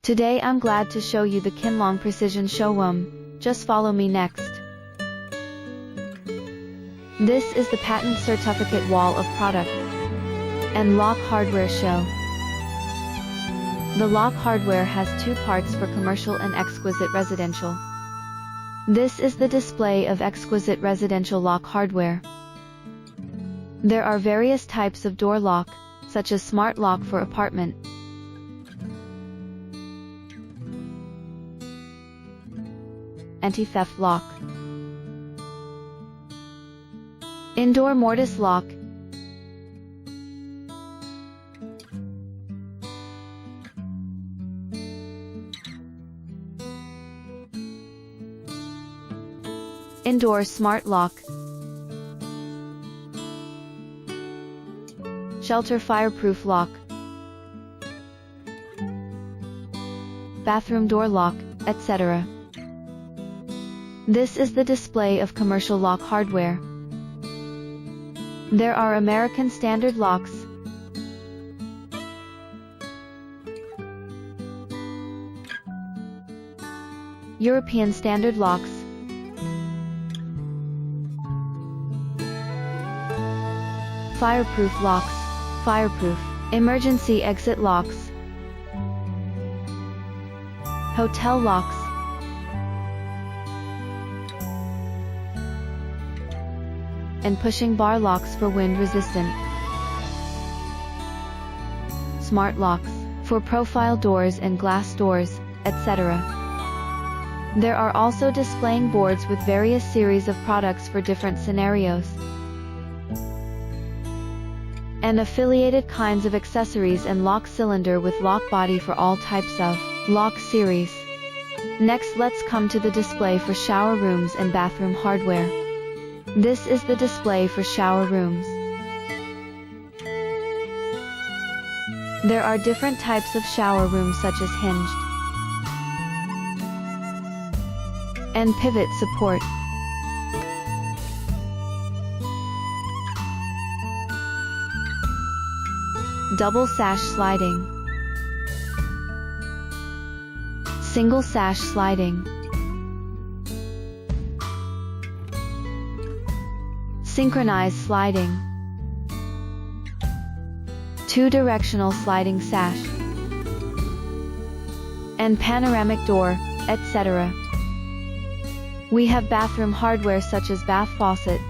Today I'm glad to show you the Kinlong Precision Showroom. Just follow me next. This is the patent certificate wall of product and lock hardware show. The lock hardware has two parts for commercial and exquisite residential. This is the display of exquisite residential lock hardware. There are various types of door lock, such as smart lock for apartment, anti-theft lock, indoor mortise lock, indoor smart lock, shelter fireproof lock, bathroom door lock, etc. This is the display of commercial lock hardware. There are American standard locks, European standard locks, fireproof locks, fireproof, emergency exit locks, hotel locks, and pushing bar locks for wind resistant, smart locks, for profile doors and glass doors, etc. There are also displaying boards with various series of products for different scenarios, and affiliated kinds of accessories and lock cylinder with lock body for all types of lock series. Next, let's come to the display for shower rooms and bathroom hardware. This is the display for shower rooms. There are different types of shower rooms such as hinged and pivot support, double sash sliding, single sash sliding, synchronized sliding, two-directional sliding sash, and panoramic door, etc. We have bathroom hardware such as bath faucet,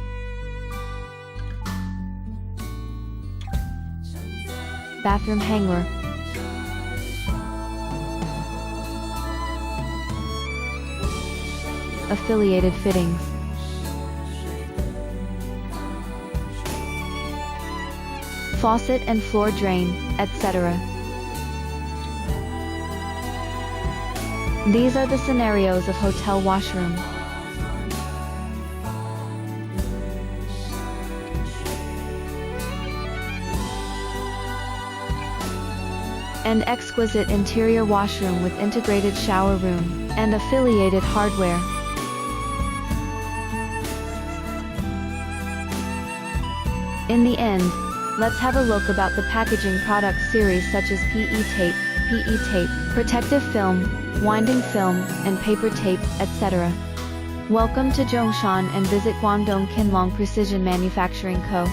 bathroom hanger, affiliated fittings, faucet and floor drain, etc. These are the scenarios of hotel washroom. And exquisite interior washroom with integrated shower room and affiliated hardware. In the end, let's have a look about the packaging product series such as PE tape, protective film, winding film, and paper tape, etc. Welcome to Zhongshan and visit Guangdong Kinlong Precision Manufacturing Co.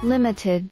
Limited.